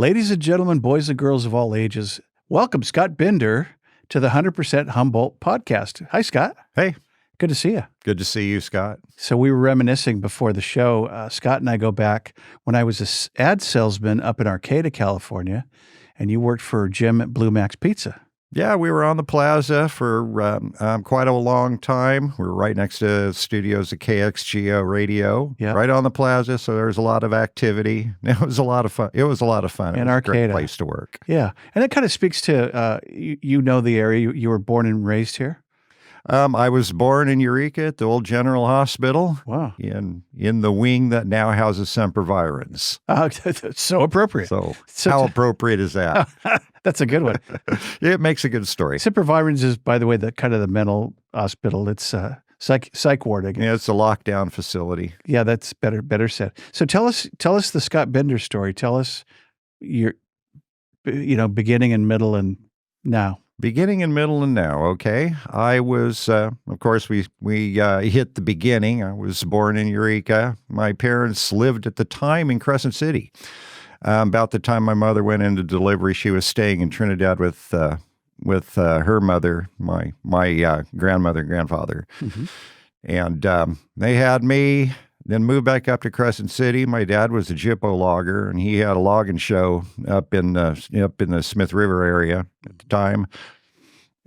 Ladies and gentlemen, boys and girls of all ages, welcome Scott Bender to the 100% Humboldt podcast. Hi, Scott. Hey. Good to see you. Good to see you, Scott. So we were reminiscing before the show. Scott and I go back when I was an ad salesman up in Arcata, California, and you worked for Jim at Blue Max Pizza. Yeah, we were on the plaza for quite a long time. We were right next to studios at KXGO Radio, right on the plaza. So there was a lot of activity. It was a lot of fun. It was In a Arcata. Great place to work. Yeah, and that kind of speaks to you know the area. You were born and raised here. I was born in Eureka at the old General Hospital. Wow. In the wing that now houses Sempervirens. That's so appropriate. So how appropriate is that? That's a good one. It makes a good story. Sempervirens is, by the way, the kind of the mental hospital. It's psych ward, I guess. Yeah, it's a lockdown facility. Yeah, that's better said. So tell us the Scott Bender story. Tell us your, beginning and middle and now. Beginning and middle and now, okay. I was, of course, we hit the beginning. I was born in Eureka. My parents lived at the time in Crescent City. About the time my mother went into delivery, she was staying in Trinidad with her mother, my grandmother and grandfather. Mm-hmm. And they had me, then moved back up to Crescent City. My dad was a Jippo logger, and he had a logging show up in the Smith River area at the time.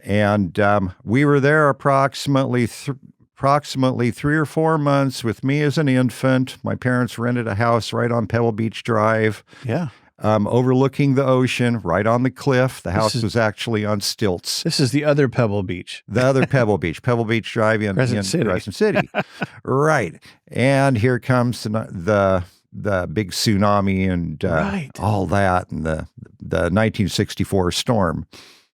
And we were there approximately 3 or 4 months with me as an infant. My parents rented a house right on Pebble Beach Drive. Yeah. Overlooking the ocean, right on the cliff. The house was actually on stilts. This is the other Pebble Beach. The other Pebble Beach Drive in Crescent City. Right. And here comes the big tsunami and all that, and the 1964 storm.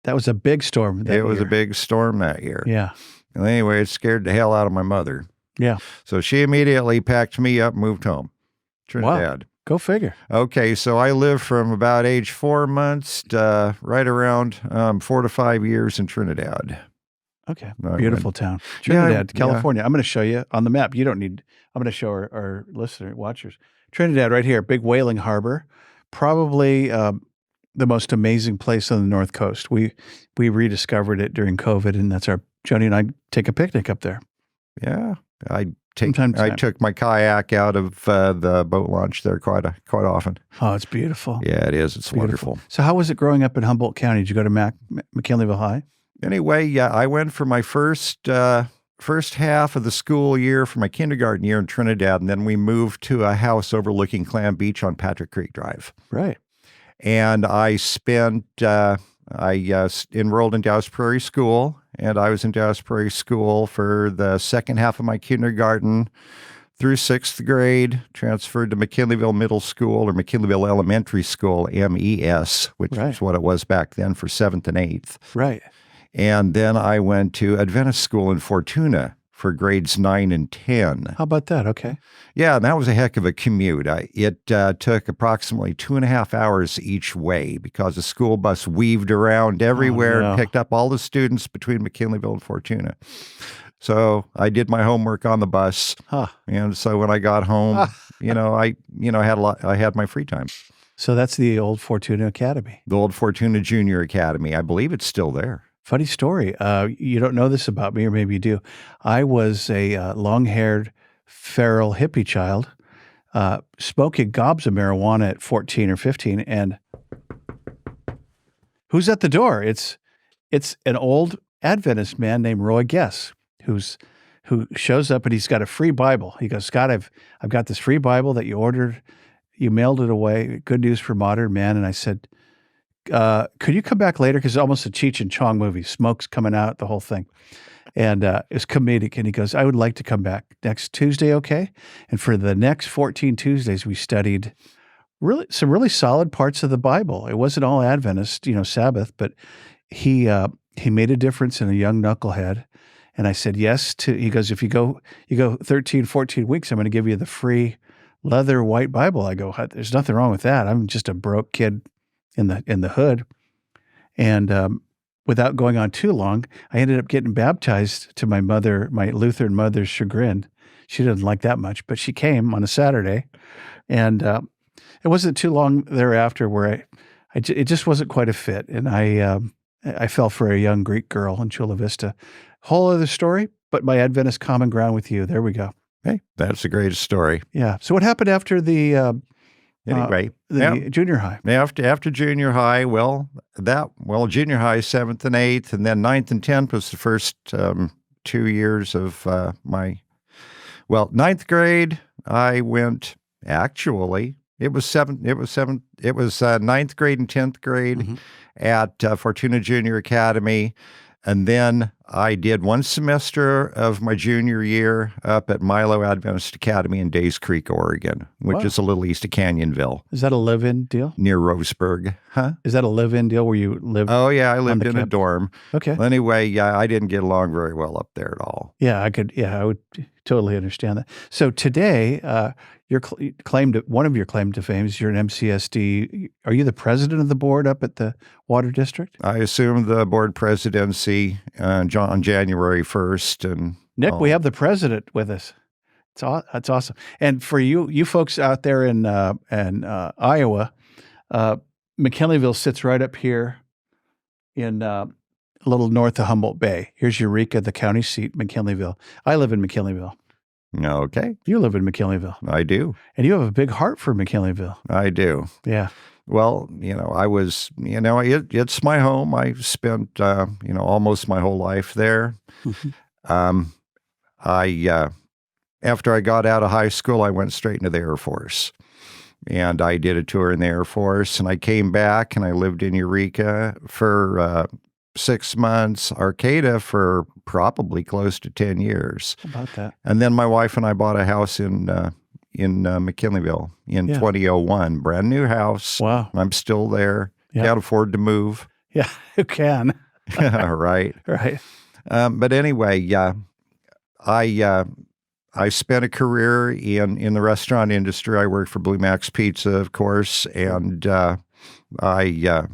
That was a big storm that year. It was a big storm that year. Yeah. And anyway, it scared the hell out of my mother. Yeah. So she immediately packed me up and moved home. Trinidad. Wow. Go figure. Okay, so I lived from about age 4 months to right around 4 to 5 years in Trinidad. Okay, beautiful town. Trinidad, California. Yeah. I'm going to show you on the map. You don't need, I'm going to show our watchers. Trinidad right here, big whaling harbor, probably the most amazing place on the North Coast. We rediscovered it during COVID, and that's Joni and I take a picnic up there. Yeah, I took my kayak out of the boat launch there quite often. Oh, it's beautiful. Yeah, it is. It's wonderful. So how was it growing up in Humboldt County? Did you go to McKinleyville High? Anyway, yeah, I went for my first half of the school year for my kindergarten year in Trinidad, and then we moved to a house overlooking Clam Beach on Patrick Creek Drive. Right. And I spent, I enrolled in Dallas Prairie School, and I was in Dallas Prairie School for the second half of my kindergarten through 6th grade, transferred to McKinleyville Middle School or McKinleyville Elementary School, MES, which is what it was back then for 7th and 8th. Right. And then I went to Adventist School in Fortuna for grades 9 and 10. How about that? Okay. Yeah, that was a heck of a commute. It took approximately 2.5 hours each way because the school bus weaved around everywhere and picked up all the students between McKinleyville and Fortuna. So I did my homework on the bus. Huh. And so when I got home, I had my free time. So that's the old Fortuna Academy. The old Fortuna Junior Academy. I believe it's still there. Funny story. You don't know this about me, or maybe you do. I was a long-haired, feral hippie child, smoking gobs of marijuana at 14 or 15. And who's at the door? It's an old Adventist man named Roy Guess, who shows up and he's got a free Bible. He goes, Scott, I've got this free Bible that you ordered. You mailed it away. Good news for modern man. And I said, could you come back later? Because it's almost a Cheech and Chong movie, smoke's coming out, the whole thing. And it's comedic. And he goes, I would like to come back next Tuesday, okay? And for the next 14 Tuesdays, we studied some really solid parts of the Bible. It wasn't all Adventist, Sabbath, but he made a difference in a young knucklehead. And I said yes to, he goes, if you go 13, 14 weeks, I'm going to give you the free leather white Bible. I go, there's nothing wrong with that. I'm just a broke kid in the hood. And without going on too long, I ended up getting baptized to my Lutheran mother's chagrin. She didn't like that much, but she came on a Saturday. And it wasn't too long thereafter where it just wasn't quite a fit, and I fell for a young Greek girl in Chula Vista. Whole other story, but my Adventist common ground with you. There we go. Hey, that's the greatest story. Yeah. So what happened after the Anyway, junior high? After junior high, junior high, 7th and 8th, and then 9th and 10th was the first 2 years of ninth grade. I went, actually, it was ninth grade and 10th grade at Fortuna Junior Academy. And then I did one semester of my junior year up at Milo Adventist Academy in Days Creek, Oregon, which is a little east of Canyonville. Is that a live-in deal? Near Roseburg. Huh? Is that a live-in deal where you live? Oh, yeah, I lived in a dorm. Okay. Well, anyway, yeah, I didn't get along very well up there at all. Yeah, I would totally understand that. So today, one of your claim to fame is you're an MCSD. Are you the president of the board up at the Water District? I assumed the board presidency on January 1st. And Nick, we have the president with us. That's awesome. And for you folks out there in Iowa, McKinleyville sits right up here in a little north of Humboldt Bay. Here's Eureka, the county seat, McKinleyville. I live in McKinleyville. Okay. You live in McKinleyville. I do. And you have a big heart for McKinleyville. I do. Yeah. Well, I was, it's my home. I spent, almost my whole life there. After I got out of high school, I went straight into the Air Force. And I did a tour in the Air Force, and I came back and I lived in Eureka for 6 months, Arcata for probably close to 10 years. How about that? And then my wife and I bought a house in McKinleyville in 2001. Brand new house. Wow. I'm still there. Yeah. Can't afford to move. Yeah, you can. Right. Right. But anyway, I spent a career in the restaurant industry. I worked for Blue Max Pizza, of course, and I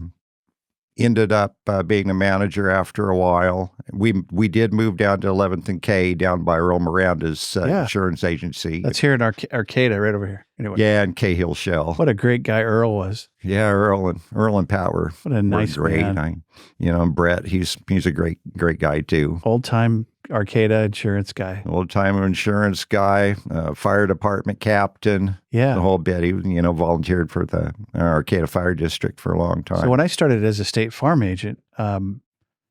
ended up being a manager after a while. We did move down to 11th and K down by Earl Miranda's insurance agency. That's here in Arcata, right over here. Anyway. Yeah, and Cahill Shell. What a great guy Earl was. Yeah, Earl and Pat were what a nice great. Man. And Brett, he's a great guy too. Old time Arcata insurance guy. Old time insurance guy, fire department captain. Yeah, the whole bit. He volunteered for the Arcata Fire District for a long time. So when I started as a State Farm agent,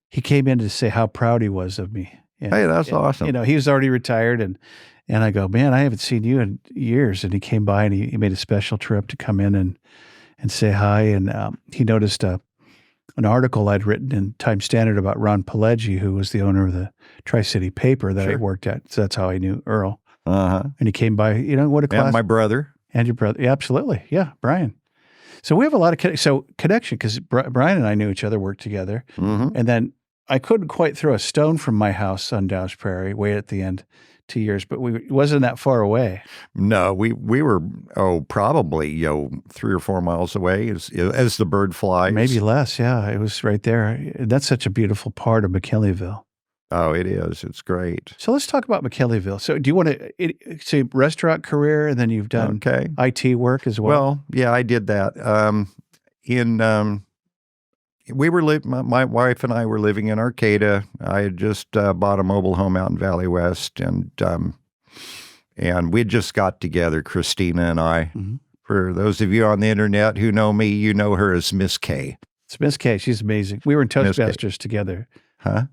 he came in to say how proud he was of me. And, hey, that's awesome. He was already retired, and I go, man, I haven't seen you in years. And he came by and he made a special trip to come in and say hi. And he noticed an article I'd written in Time Standard about Ron Pileggi, who was the owner of the Tri-City paper that I worked at. So that's how I knew Earl. And he came by, what a class. And my brother. And your brother. Yeah, absolutely. Yeah, Brian. So we have a lot of connection because Brian and I knew each other, worked together. And then I couldn't quite throw a stone from my house on Dow's Prairie way at the end 2 years, but it wasn't that far away. No, we were probably 3 or 4 miles away as the bird flies. Maybe less. Yeah, it was right there. That's such a beautiful part of McKinleyville. Oh, it is. It's great. So let's talk about McKinleyville. So do you want to say restaurant career, and then you've done IT work as well? Well, yeah, I did that. My wife and I were living in Arcata. I had just bought a mobile home out in Valley West, and we'd just got together, Christina and I. For those of you on the internet who know me, you know her as Miss K. It's Miss K. She's amazing. We were in Toastmasters together. Huh?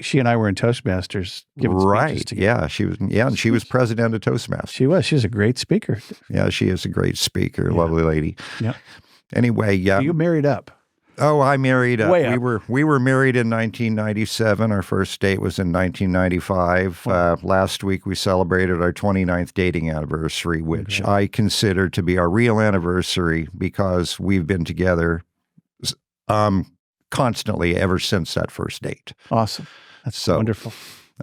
She and I were in Toastmasters. Right. Yeah. She was. Yeah. And she was president of Toastmasters. She was. She's a great speaker. Yeah. She is a great speaker. Lovely lady. Yeah. Anyway. Yeah. So you married up. Oh, I married up. Way up. We were married in 1997. Our first date was in 1995. Last week we celebrated our 29th dating anniversary, which I consider to be our real anniversary because we've been together constantly ever since that first date. Awesome. That's wonderful.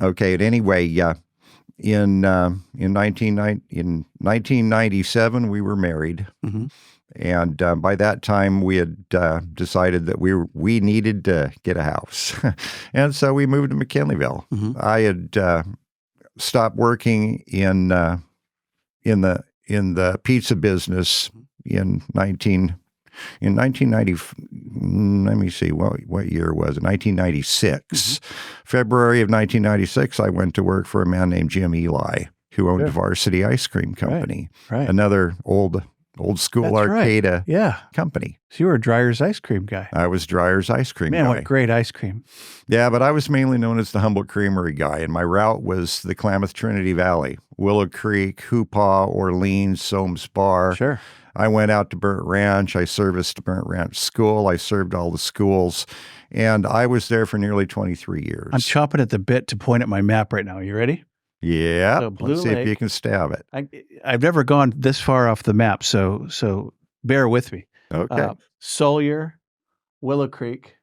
Okay. And anyway, in 1997 we were married. And by that time, we had decided that we needed to get a house, and so we moved to McKinleyville. I had stopped working in the pizza business in 1990, let me see, what year was it? 1996. February of 1996, I went to work for a man named Jim Eli, who owned Varsity Ice Cream Company, another old school That's arcade Yeah. company. So you were a Dreyer's ice cream guy. I was Dreyer's ice cream guy. Man, what great ice cream. Yeah, but I was mainly known as the Humboldt Creamery guy, and my route was the Klamath Trinity Valley, Willow Creek, Hoopaw, Orleans, Soames Bar. Sure. I went out to Burnt Ranch. I serviced Burnt Ranch School. I served all the schools, and I was there for nearly 23 years. I'm chopping at the bit to point at my map right now. You ready? Yeah. So Blue Let's see Lake, if you can stab it. I've never gone this far off the map, so bear with me. Okay. Sawyer, Willow Creek,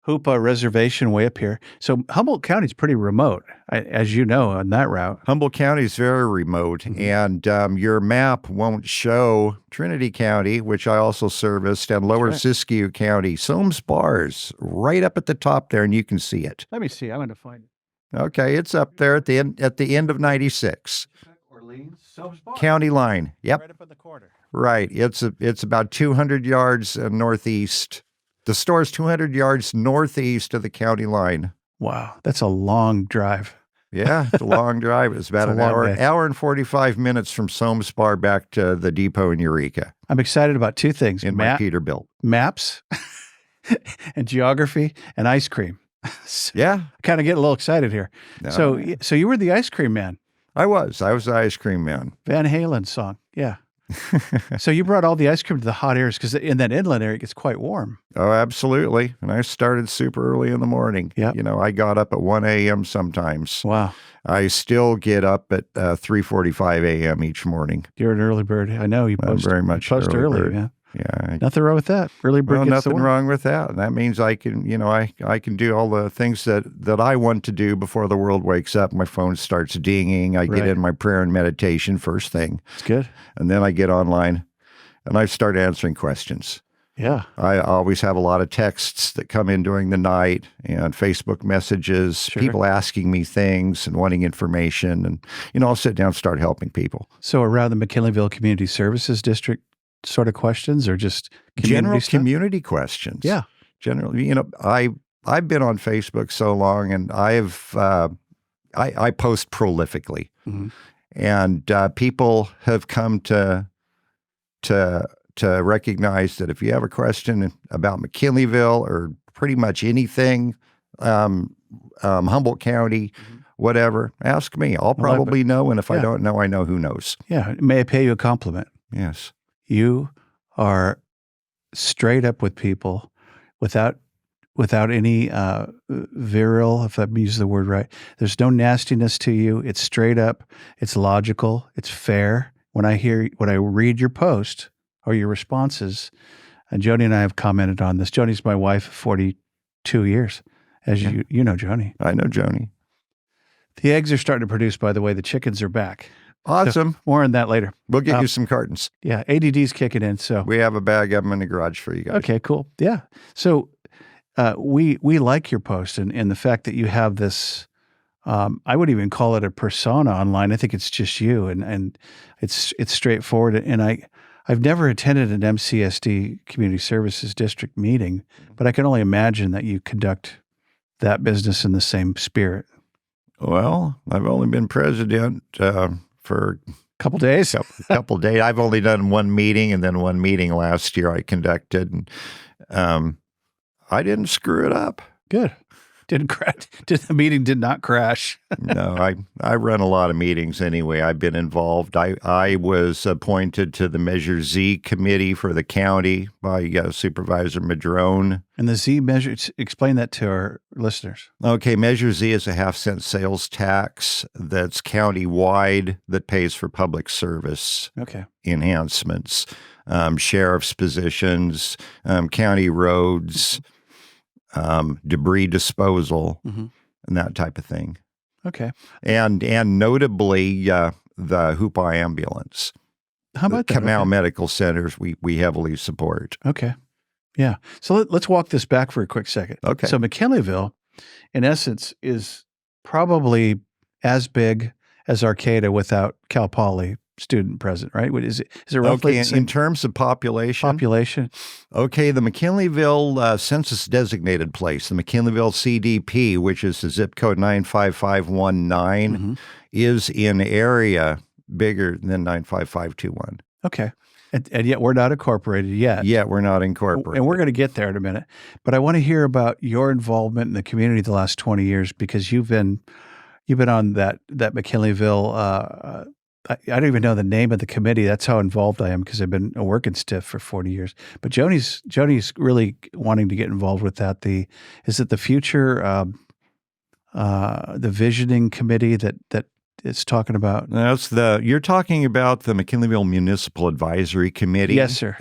Hoopa Reservation way up here. So Humboldt County is pretty remote, as you know, on that route. Humboldt County is very remote, and your map won't show Trinity County, which I also serviced, and Lower Siskiyou County. Soames Bar's right up at the top there, and you can see it. Let me see. I'm going to find it. Okay, it's up there at the end of 96. Orleans, Soames Bar. County line. Yep. Right up in the corner. Right. It's about 200 yards northeast. The store's 200 yards northeast of the county line. Wow, that's a long drive. Yeah, it's a long drive. It's about an hour and 45 minutes from Soames Bar back to the depot in Eureka. I'm excited about two things. In my Peterbilt. Maps and geography and ice cream. Yeah. I kind of get a little excited here. No. So you were the ice cream man. I was the ice cream man. Van Halen song. Yeah. So you brought all the ice cream to the hot areas because in that inland area, it gets quite warm. Oh, absolutely. And I started super early in the morning. Yeah. You know, I got up at 1 a.m. sometimes. Wow. I still get up at 3:45 a.m. each morning. You're an early bird. I know you post very much early, bird. man. Yeah. Nothing wrong with that. Early bird gets nothing the work. wrong with that. And that means I can, I can do all the things that I want to do before the world wakes up. My phone starts dinging. I get in my prayer and meditation first thing. It's good. And then I get online and I start answering questions. Yeah. I always have a lot of texts that come in during the night and Facebook messages, people asking me things and wanting information. And, I'll sit down and start helping people. So around the McKinleyville Community Services District sort of questions or just general community questions? Yeah. Generally, I've been on Facebook so long and I post prolifically. Mm-hmm. And people have come to recognize that if you have a question about McKinleyville or pretty much anything, Humboldt County, whatever, ask me. I'll probably know. And if I don't know, I know who knows. Yeah. May I pay you a compliment? Yes. You are straight up with people without any virile, if I use the word right. There's no nastiness to you. It's straight up. It's logical. It's fair. When I read your post or your responses, and Joni and I have commented on this. Joni's my wife of 42 years, as you know, Joni. I know Joni. The eggs are starting to produce, by the way. The chickens are back. Awesome. So more on that later. We'll get you some cartons. Yeah, ADD's kicking in. So we have a bag of them in the garage for you guys. Okay, cool. Yeah. So we like your post and the fact that you have this. I would even call it a persona online. I think it's just you, and it's straightforward. And I've never attended an MCSD Community Services District meeting, but I can only imagine that you conduct that business in the same spirit. Well, I've only been president for a couple days. Couple days. I've only done one meeting, and then one meeting last year I conducted, and I didn't screw it up. Good. Didn't crash. The meeting did not crash. No, I run a lot of meetings anyway. I've been involved. I was appointed to the Measure Z committee for the county by Supervisor Madrone. And the Z measure, explain that to our listeners. Okay, Measure Z is a half-cent sales tax that's county-wide that pays for public service enhancements, sheriff's positions, county roads, debris disposal, and that type of thing. Okay. And notably, the Hoopa ambulance. How about the Canal Medical Centers we heavily support. Okay. Yeah. So let's walk this back for a quick second. Okay. So McKinleyville, in essence, is probably as big as Arcata without Cal Poly student present, right? Is it roughly Okay, the same in terms of population, okay, the McKinleyville census designated place, the McKinleyville CDP, which is the zip code 95519, is in area bigger than 95521. Okay. And yet we're not incorporated yet. Yet we're not incorporated. And we're going to get there in a minute. But I want to hear about your involvement in the community the last 20 years, because you've been on that McKinleyville. I don't even know the name of the committee. That's how involved I am, because I've been a working stiff for 40 years. But Joni's really wanting to get involved with that. Is it the future, the visioning committee that it's talking about? You're talking about the McKinleyville Municipal Advisory Committee. Yes, sir.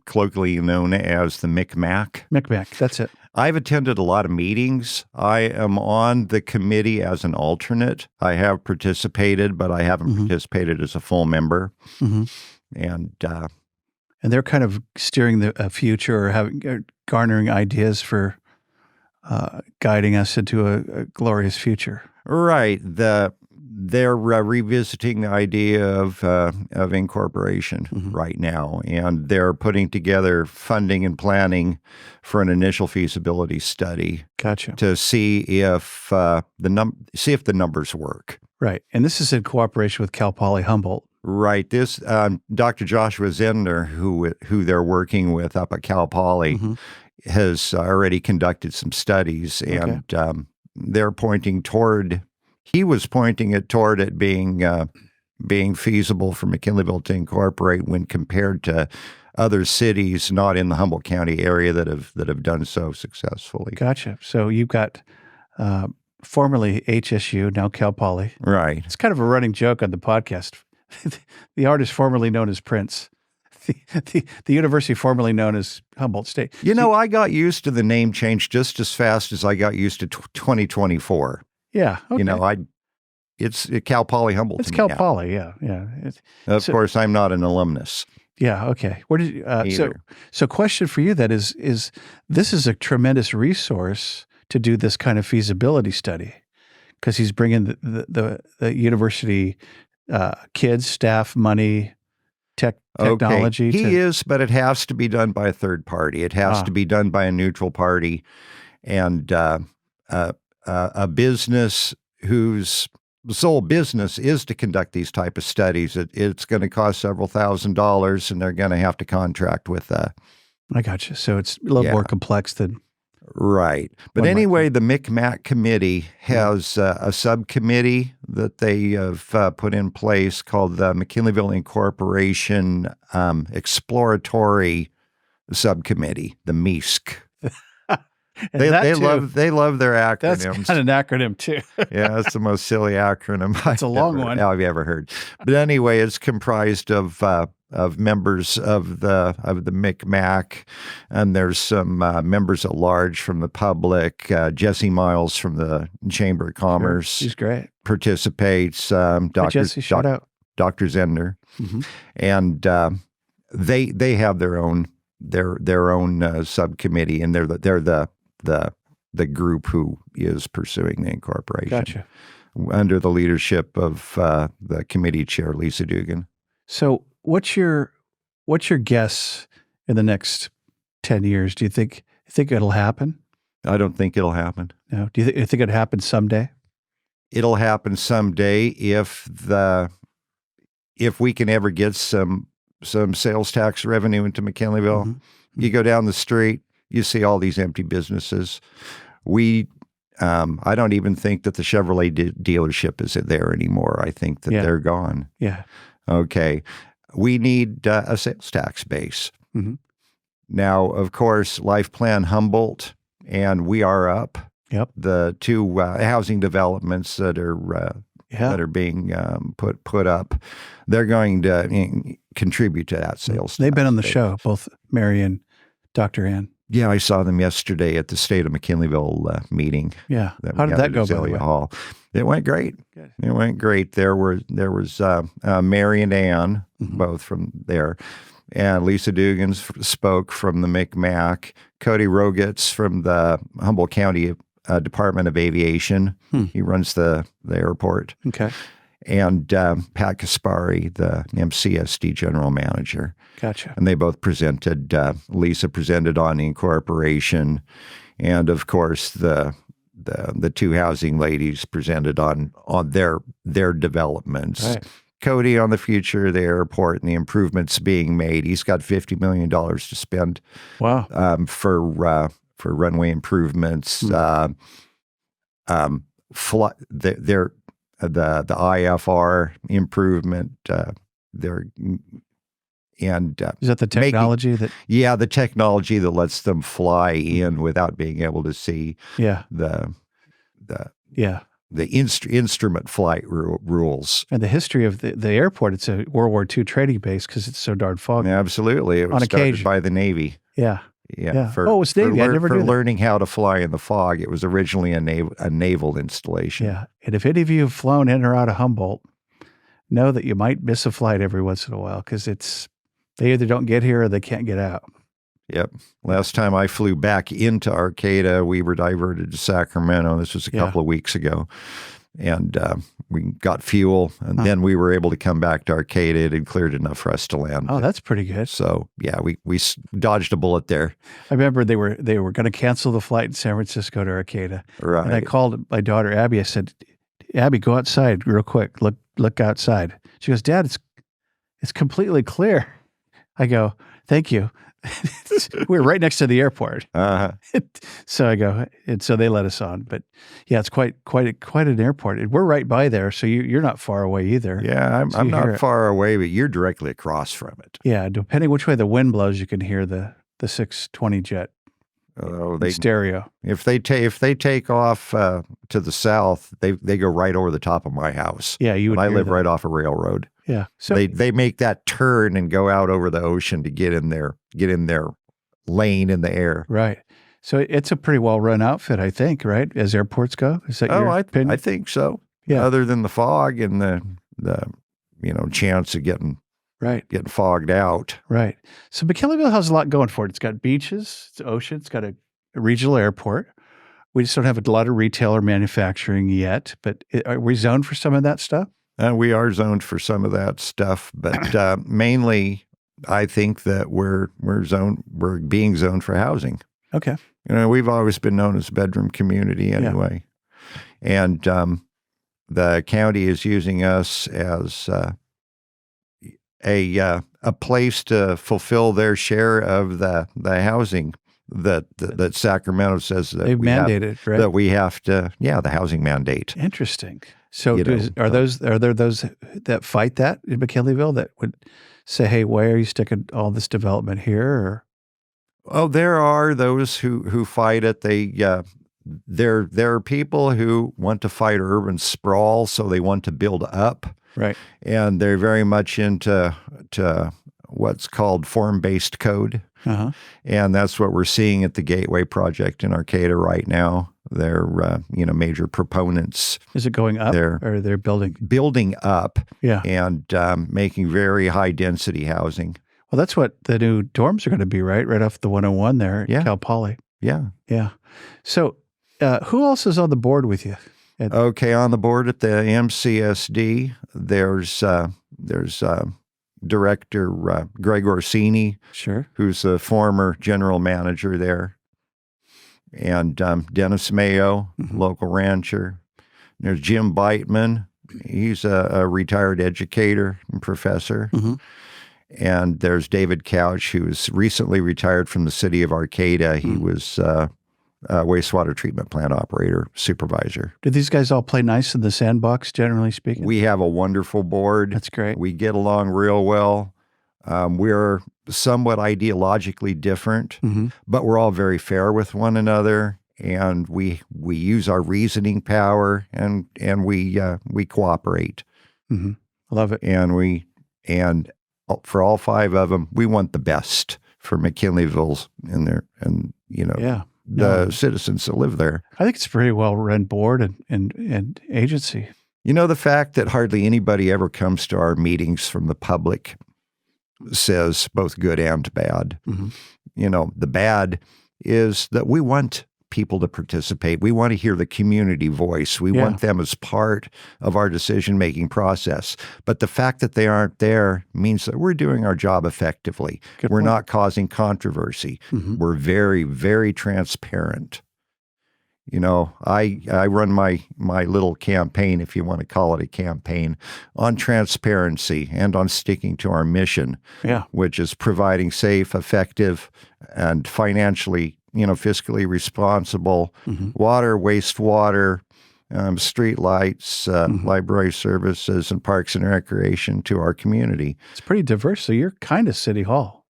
Colloquially known as the MCMAC. MCMAC, that's it. I've attended a lot of meetings. I am on the committee as an alternate. I have participated, but I haven't participated as a full member. And they're kind of steering the future, or garnering ideas for guiding us into a glorious future. Right. They're revisiting the idea of incorporation right now, and they're putting together funding and planning for an initial feasibility study. Gotcha. To see if the numbers work. Right, and this is in cooperation with Cal Poly Humboldt. Right. This Dr. Joshua Zender, who they're working with up at Cal Poly, has already conducted some studies, and they're pointing toward. He was pointing it toward it being feasible for McKinleyville to incorporate when compared to other cities not in the Humboldt County area that have done so successfully. Gotcha. So you've got formerly HSU, now Cal Poly. Right. It's kind of a running joke on the podcast. The artist formerly known as Prince. The university formerly known as Humboldt State. I got used to the name change just as fast as I got used to 2024. Yeah. Okay. It's Cal Poly Humboldt. It's Cal Poly. Yeah. Of course, I'm not an alumnus. Yeah. Okay. Where did you, so question for you then is this is a tremendous resource to do this kind of feasibility study, because he's bringing the university kids, staff, money, technology. Okay. He is, but it has to be done by a third party. It has to be done by a neutral party, and a business whose sole business is to conduct these type of studies. It's going to cost several $1,000s, and they're going to have to contract with that. I got you. So it's a little more complex than right. But anyway, the MCMAC committee has a subcommittee that they have put in place called the McKinleyville Incorporation Exploratory Subcommittee, the MESC. They love their acronyms. That's kind of an acronym too. Yeah, that's the most silly acronym It's a long one I've ever heard. But anyway, it's comprised of members of the MCMAC, and there's some members at large from the public. Jesse Miles from the Chamber of Commerce. Sure. She's great. Participates. Jesse, shout out. Dr. Zender, and they have their own subcommittee, and they're the group who is pursuing the incorporation. Gotcha. Under the leadership of the committee chair, Lisa Dugan. So what's your guess in the next 10 years? Do you think it'll happen? I don't think it'll happen. No. Do you think it'll happen someday? It'll happen someday if we can ever get some sales tax revenue into McKinleyville. You go down the street, you see all these empty businesses. I don't even think that the Chevrolet dealership is there anymore. I think that they're gone. Yeah. Okay. We need a sales tax base. Now, of course, Life Plan Humboldt and We Are Up, the two housing developments that are being put up, they're going to contribute to that sales. They've been on the show, both Mary and Dr. Ann. Yeah, I saw them yesterday at the State of McKinleyville meeting. Yeah, how did that go? By the way, Hall. It went great. Good. It went great. There was Mary and Ann, both from there, and Lisa Dugan spoke from the MCMAC. Cody Rogetz from the Humboldt County Department of Aviation. He runs the airport. Okay. and Pat Kaspari, the MCSD general manager. Gotcha. And they both presented. Lisa presented on the incorporation, and of course the two housing ladies presented on their developments. Right. Cody on the future of the airport and the improvements being made. He's got $50 million to spend. Wow. For runway improvements. The IFR improvement. Is that the technology that? Yeah, the technology that lets them fly in without being able to see. Yeah. The instrument flight rules. And the history of the airport, it's a World War II trading base because it's so darn foggy. Absolutely. It was started by the Navy. Yeah. Yeah. It was Navy. I never knew that. Learning how to fly in the fog. It was originally a naval installation. Yeah. And if any of you have flown in or out of Humboldt, know that you might miss a flight every once in a while because they either don't get here or they can't get out. Yep. Last time I flew back into Arcata, we were diverted to Sacramento. This was a couple of weeks ago. And we got fuel, and then we were able to come back to Arcata. It had cleared enough for us to land. Oh, that's pretty good. So, yeah, we dodged a bullet there. I remember they were going to cancel the flight in San Francisco to Arcata. Right. And I called my daughter, Abby. I said, Abby, go outside real quick. Look outside. She goes, Dad, it's completely clear. I go, thank you. We're right next to the airport. So I go, and so they let us on. But yeah, it's quite an airport. And we're right by there, so you're not far away either. Yeah, I'm not far away, but you're directly across from it. Yeah, depending which way the wind blows, you can hear the 620 jet stereo. If they take off to the south, they go right over the top of my house. Yeah, you would. I live right off a railroad. Yeah, so they make that turn and go out over the ocean to get in their lane in the air. Right. So it's a pretty well run outfit, I think. Right, as airports go. Is that your opinion? I think so. Yeah. Other than the fog and the chance of getting fogged out. Right. So McKinleyville has a lot going for it. It's got beaches, it's ocean, it's got a regional airport. We just don't have a lot of retail or manufacturing yet, but are we zoned for some of that stuff? We are zoned for some of that stuff, but mainly I think that we're being zoned for housing. Okay. We've always been known as a bedroom community anyway. Yeah. And the county is using us as a place to fulfill their share of the housing that Sacramento says that they've mandated, right? That we have to, the housing mandate. Interesting. So are there those that fight that in McKinleyville that would say, hey, why are you sticking all this development here? Or? Oh, there are those who fight it. There are people who want to fight urban sprawl, so they want to build up. Right. And they're very much into what's called form-based code. Uh-huh. And that's what we're seeing at the Gateway Project in Arcata right now. They're, major proponents. Is it going up or they're building? Building up. Yeah. And making very high-density housing. Well, that's what the new dorms are going to be, right? Right off the 101 there at Cal Poly. Yeah. Yeah. So who else is on the board with you? Okay, on the board at the MCSD, there's Director Greg Orsini, sure, who's the former general manager there, and Dennis Mayo, local rancher. There's Jim Beitman. He's a retired educator and professor. Mm-hmm. And there's David Couch, who's recently retired from the city of Arcata. He was wastewater treatment plant operator, supervisor. Do these guys all play nice in the sandbox, generally speaking? We have a wonderful board. That's great. We get along real well. We're somewhat ideologically different, but we're all very fair with one another, and we use our reasoning power, and we cooperate. Mm-hmm. Love it. And for all five of them, we want the best for McKinleyville's the citizens that live there. I think it's a pretty well-run board and agency. The fact that hardly anybody ever comes to our meetings from the public says both good and bad. Mm-hmm. The bad is that we want people to participate. We want to hear the community voice. We want them as part of our decision-making process. But the fact that they aren't there means that we're doing our job effectively. We're not causing controversy. We're very, very transparent. You know, I run my little campaign, if you want to call it a campaign, on transparency and on sticking to our mission, which is providing safe, effective, and financially, fiscally responsible water, wastewater, street lights, library services, and parks and recreation to our community. It's pretty diverse. So you're kind of City Hall.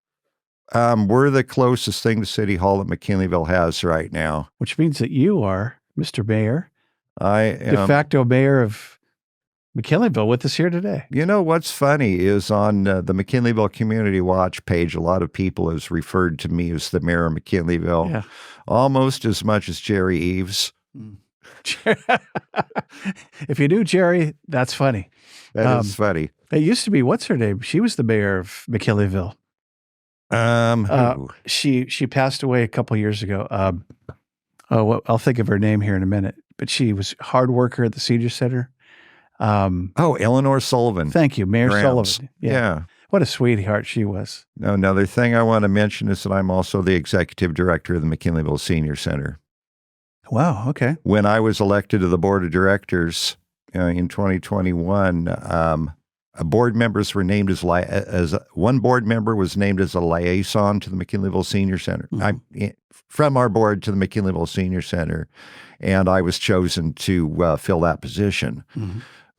We're the closest thing to City Hall that McKinleyville has right now. Which means that you are, Mr. Mayor, I am de facto mayor of McKinleyville with us here today. You know, what's funny is on the McKinleyville Community Watch page, a lot of people has referred to me as the mayor of McKinleyville, almost as much as Jerry Eves. If you knew Jerry, that's funny. That is funny. It used to be, what's her name? She was the mayor of McKinleyville. She passed away a couple years ago. I'll think of her name here in a minute. But she was a hard worker at the senior center. Eleanor Sullivan. Thank you, Mayor Sullivan. Sullivan. Yeah. What a sweetheart she was. Another thing I want to mention is that I'm also the executive director of the McKinleyville Senior Center. Wow. Okay. When I was elected to the board of directors in 2021, board members were named as one board member was named as a liaison to the McKinleyville Senior Center. From our board to the McKinleyville Senior Center, and I was chosen to fill that position.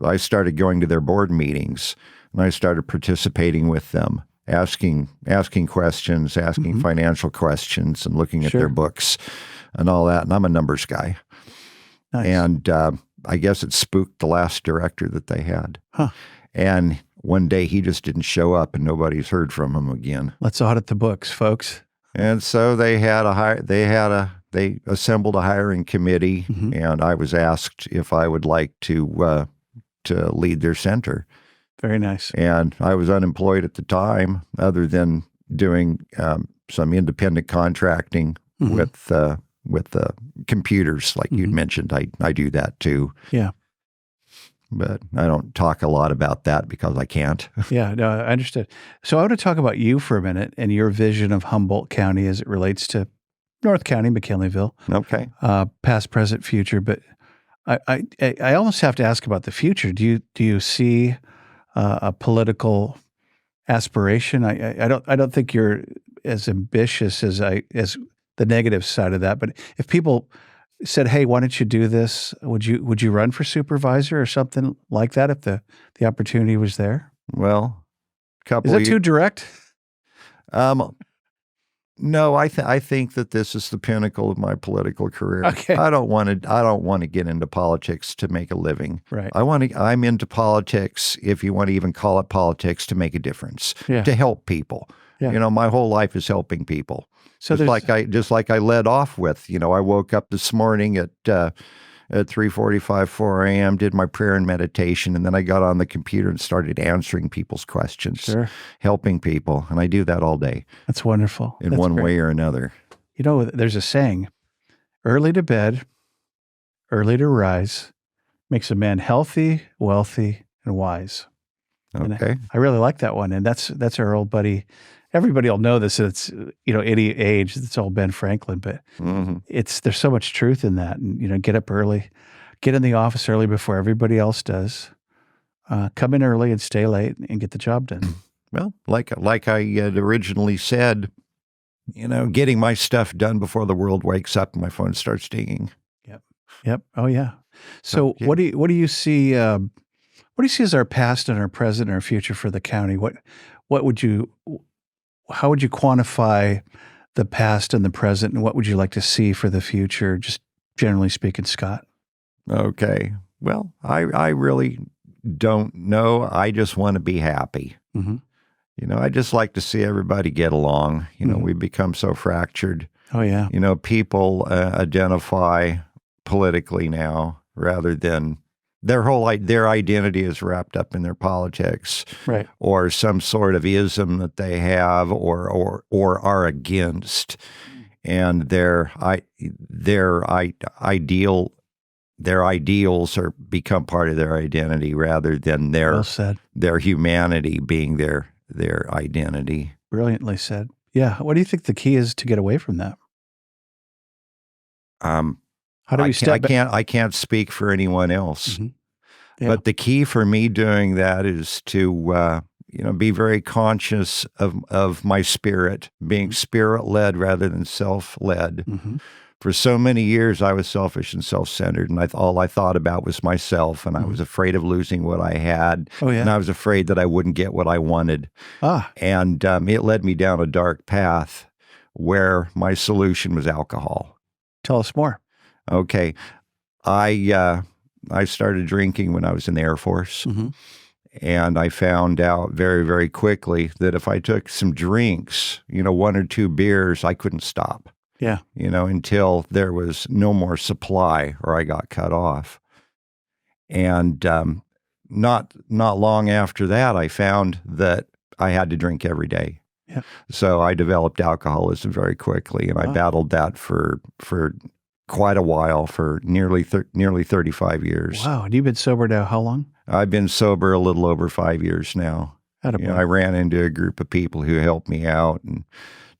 I started going to their board meetings, and I started participating with them, asking questions, asking financial questions, and looking at their books and all that. And I'm a numbers guy. Nice. And I guess it spooked the last director that they had. And one day he just didn't show up, and nobody's heard from him again. Let's audit the books, folks. And so they assembled a hiring committee, and I was asked if I would like to lead their center. Very nice. And I was unemployed at the time, other than doing some independent contracting with the computers, like you'd mentioned. I do that too. Yeah. But I don't talk a lot about that because I can't. Yeah, no, I understood. So I want to talk about you for a minute and your vision of Humboldt County as it relates to North County, McKinleyville. Okay. Past, present, future. But I almost have to ask about the future. Do you see a political aspiration? I don't think you're as ambitious as the negative side of that. But if people said, "Hey, why don't you do this?" Would you run for supervisor or something like that if the opportunity was there? Well, Is that too direct? No, I think that this is the pinnacle of my political career. Okay. I don't want to get into politics to make a living. Right. I'm into politics, if you want to even call it politics, to make a difference, to help people. Yeah. You know, my whole life is helping people. So just like I led off with, I woke up this morning at 3:45, 4 a.m., did my prayer and meditation, and then I got on the computer and started answering people's questions, helping people, and I do that all day. That's wonderful. In one way or another. There's a saying, early to bed, early to rise, makes a man healthy, wealthy, and wise. Okay. And I really like that one, and that's our old buddy. Everybody will know this. It's, any age, it's all Ben Franklin, but there's so much truth in that. And, get up early, get in the office early before everybody else does, come in early and stay late and get the job done. Well, like I had originally said, getting my stuff done before the world wakes up and my phone starts dinging. Yep. Oh yeah. So what do you see, as our past and our present and our future for the county? How would you quantify the past and the present, and what would you like to see for the future, just generally speaking, Scott? Okay. Well, I really don't know. I just want to be happy. I just like to see everybody get along. We've become so fractured. Oh, yeah. People identify politically now rather than their identity is wrapped up in their politics, right? Or some sort of ism that they have or are against. and their ideals are become part of their identity rather than Well said. their humanity being their identity. Brilliantly said. Yeah. What do you think the key is to get away from that? How do we step back? I can't speak for anyone else, Yeah. but the key for me doing that is to be very conscious of my spirit, being spirit-led rather than self-led. For so many years, I was selfish and self-centered, and all I thought about was myself, and I was afraid of losing what I had, and I was afraid that I wouldn't get what I wanted. And it led me down a dark path where my solution was alcohol. Tell us more. Okay. I started drinking when I was in the Air Force, and I found out very, very quickly that if I took some drinks, 1 or 2 beers, I couldn't stop. Yeah. Until there was no more supply or I got cut off. And not long after that, I found that I had to drink every day. Yeah. So I developed alcoholism very quickly, and I battled that for quite a while, for nearly 35 years. Wow. And you've been sober now how long? I've been sober a little over 5 years now. Attaboy. I ran into a group of people who helped me out and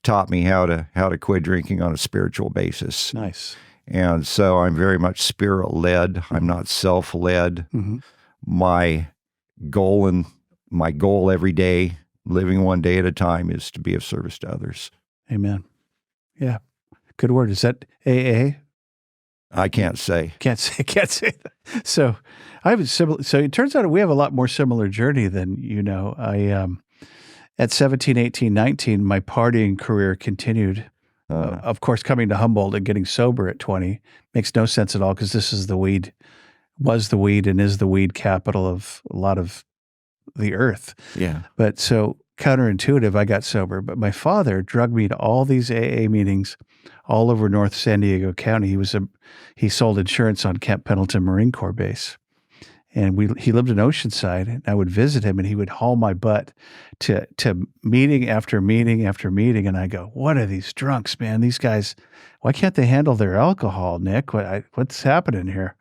taught me how to quit drinking on a spiritual basis. Nice. And so I'm very much spirit-led. I'm not self-led. My goal every day, living one day at a time, is to be of service to others. Amen. Yeah. Good word. Is that AA? I can't say. Can't say that. So I have a similar. So it turns out we have a lot more similar journey than you know. I at 17, 18, 19, my partying career continued. Of course, coming to Humboldt and getting sober at 20 makes no sense at all because this is was the weed and is the weed capital of a lot of the earth. Yeah. But so counterintuitive, I got sober. But my father drugged me to all these AA meetings all over North San Diego County. He sold insurance on Camp Pendleton Marine Corps Base. And he lived in Oceanside, and I would visit him, and he would haul my butt to meeting after meeting after meeting. And I go, what are these drunks, man? These guys, why can't they handle their alcohol, Nick? What's happening here?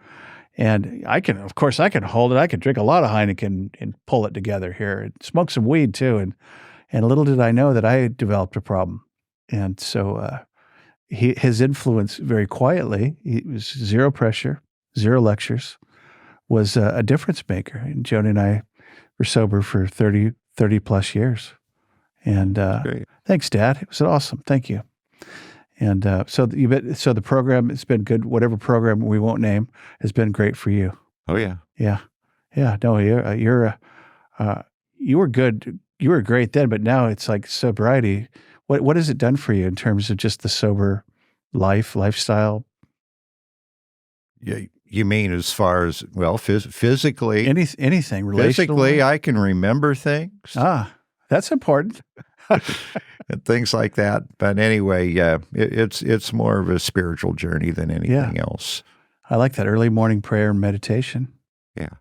And I can hold it. I can drink a lot of Heineken and pull it together here and smoke some weed too. And little did I know that I had developed a problem. And so his influence very quietly, he was zero pressure, zero lectures, was a difference maker. And Joni and I were sober for 30 plus years. And thanks, Dad. It was awesome. Thank you. And so the program has been good. Whatever program we won't name has been great for you. Oh yeah, yeah. No, you were good. You were great then, but now it's like sobriety. What has it done for you in terms of just the sober lifestyle? Yeah, you mean as far as physically? Anything relationally? Physically, I can remember things. That's important. And things like that. But anyway, yeah, it's more of a spiritual journey than anything else. I like that early morning prayer and meditation. Yeah.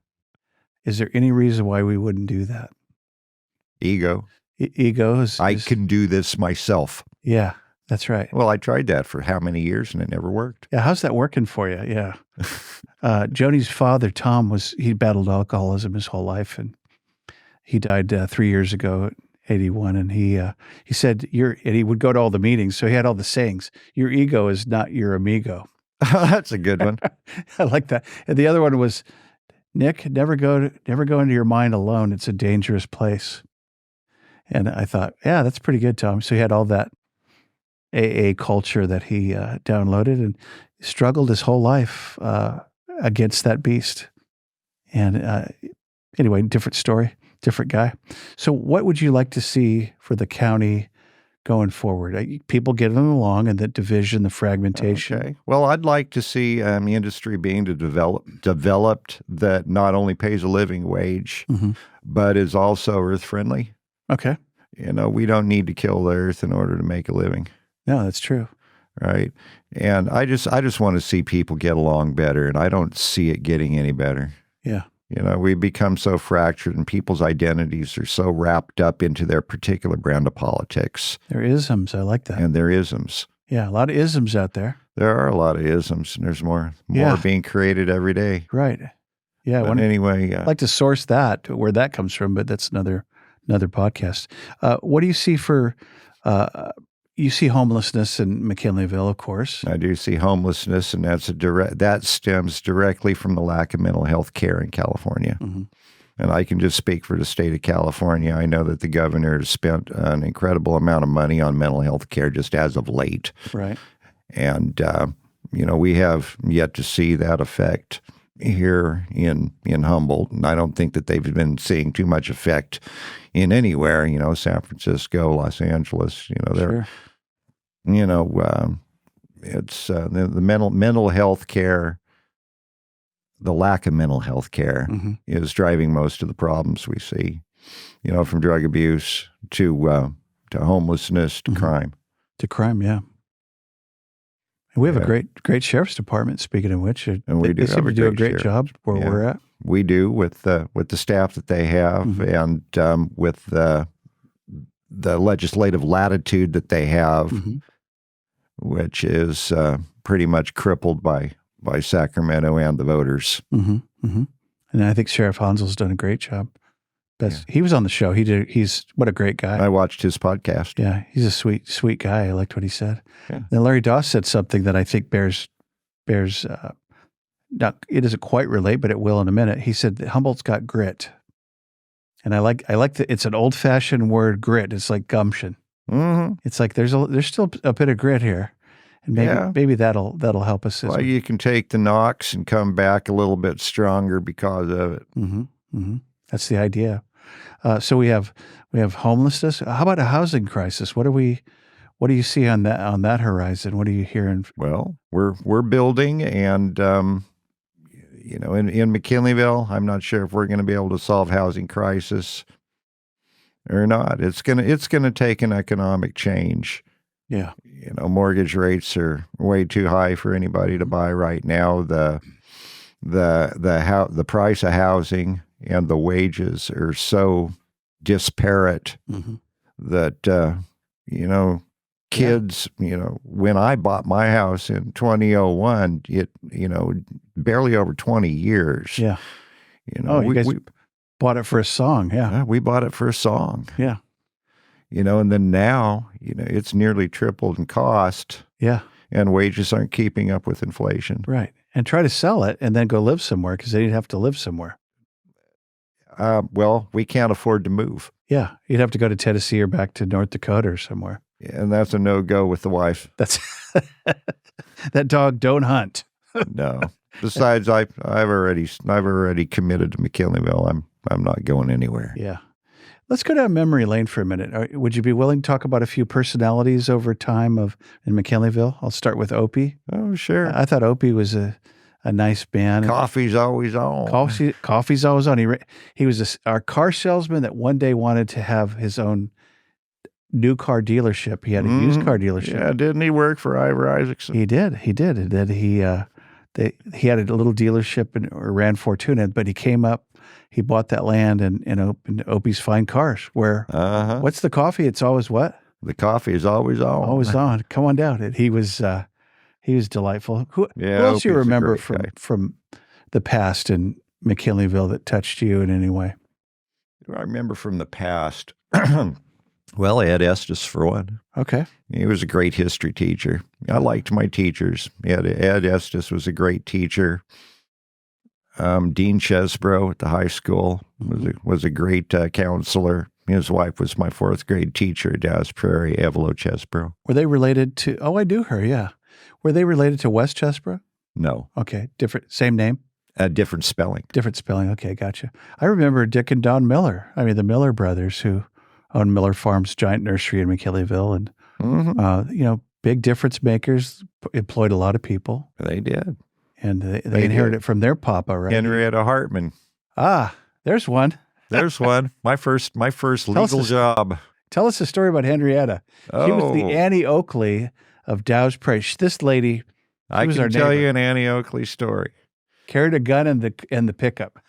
Is there any reason why we wouldn't do that? Ego. Ego is... I can do this myself. Yeah, that's right. Well, I tried that for how many years and it never worked. Yeah, how's that working for you? Yeah. Joni's father, Tom, he battled alcoholism his whole life, and he died 3 years ago at 81, and he said, and he would go to all the meetings, so he had all the sayings. Your ego is not your amigo. That's a good one. I like that. And the other one was, Nick, never go into your mind alone. It's a dangerous place. And I thought, yeah, that's pretty good, Tom. So he had all that AA culture that he downloaded and struggled his whole life against that beast. And anyway, different story. Different guy. So what would you like to see for the county going forward? People getting along and the division, the fragmentation. Okay. Well, I'd like to see the industry being developed that not only pays a living wage, but is also earth-friendly. Okay. We don't need to kill the earth in order to make a living. No, that's true. Right. And I just want to see people get along better, and I don't see it getting any better. Yeah. We've become so fractured, and people's identities are so wrapped up into their particular brand of politics. They're isms. I like that. And they're isms. Yeah, a lot of isms out there. There are a lot of isms, and there's more being created every day. Right. Yeah. But anyway, I'd like to source that, where that comes from, but that's another podcast. What do you see for? You see homelessness in McKinleyville, of course. I do see homelessness, and that stems directly from the lack of mental health care in California. Mm-hmm. And I can just speak for the state of California. I know that the governor has spent an incredible amount of money on mental health care just as of late. Right. And, we have yet to see that effect here in Humboldt. And I don't think that they've been seeing too much effect in anywhere, San Francisco, Los Angeles, Sure. It's the mental health care. The lack of mental health care Mm-hmm. is driving most of the problems we see, from drug abuse to homelessness to Mm-hmm. crime. To crime, yeah. And we have a great sheriff's department. Speaking of which, And we they do seem have to a do a great great job where Yeah. we're at. We do with the staff that they have, Mm-hmm. and with the legislative latitude that they have, Mm-hmm. which is pretty much crippled by Sacramento and the voters. Mm-hmm. Mm-hmm. And I think Sheriff Hansel's done a great job. He was on the show. He's what a great guy. I watched his podcast. Yeah, he's a sweet guy. I liked what he said. Yeah. Then Larry Doss said something that I think bears not, it doesn't quite relate, but it will in a minute. He said that Humboldt's got grit. And I like that it's an old fashioned word, grit. It's like gumption. Mm-hmm. It's like there's still a bit of grit here. And maybe that'll help us. Well, you can take the knocks and come back a little bit stronger because of it. Mm-hmm. Mm-hmm. That's the idea. So we have homelessness. How about a housing crisis? What do you see on that horizon? What are you hearing? Well, we're building, and in McKinleyville, I'm not sure if we're going to be able to solve housing crisis or not. It's gonna take an economic change. Yeah. Mortgage rates are way too high for anybody to buy right now. The price of housing and the wages are so disparate Mm-hmm. that kids, when I bought my house in 2001, it barely over 20 years. Yeah. You guys bought it for a song. Yeah. We bought it for a song. Yeah. And then now, it's nearly tripled in cost. Yeah. And wages aren't keeping up with inflation. Right. And try to sell it and then go live somewhere, because then you'd have to live somewhere. Well, we can't afford to move. Yeah. You'd have to go to Tennessee or back to North Dakota or somewhere. And that's a no-go with the wife. That's that dog don't hunt. No. Besides, I've already committed to McKinleyville. I'm not going anywhere. Yeah. Let's go down memory lane for a minute. Would you be willing to talk about a few personalities over time in McKinleyville? I'll start with Opie. Oh, sure. I thought Opie was a nice band. Coffee's always on. Coffee's always on. He was our car salesman that one day wanted to have his own new car dealership. He had a used car dealership. Yeah, didn't he work for Ivor Isaacson? He did. And then he had a little dealership or ran Fortuna, but he came up. He bought that land and opened Opie's Fine Cars. Where what's the coffee? It's always what? The coffee is always on. Always on. Come on down. He was delightful. Who else you remember from the past in McKinleyville that touched you in any way? I remember from the past. Well, Ed Estes, for one. Okay. He was a great history teacher. I liked my teachers. Ed Estes was a great teacher. Dean Chesbrough at the high school was a great counselor. His wife was my fourth grade teacher at Dallas Prairie, Evelo Chesbrough. Were they related to? Oh, I knew her. Yeah. Were they related to West Chesbrough? No. Okay. Different. Same name. Different spelling. Different spelling. Okay, gotcha. I remember Dick and Don Miller. I mean, the Miller brothers who owned Miller Farms giant nursery in McKinleyville, and big difference makers, employed a lot of people. They did. And they inherited it from their papa, right? Henrietta Hartman. Ah, there's one. There's one. My first legal job. Tell us a story about Henrietta. She was the Annie Oakley of Dow's Prairie. This lady, I can tell you an Annie Oakley story. Carried a gun in the pickup.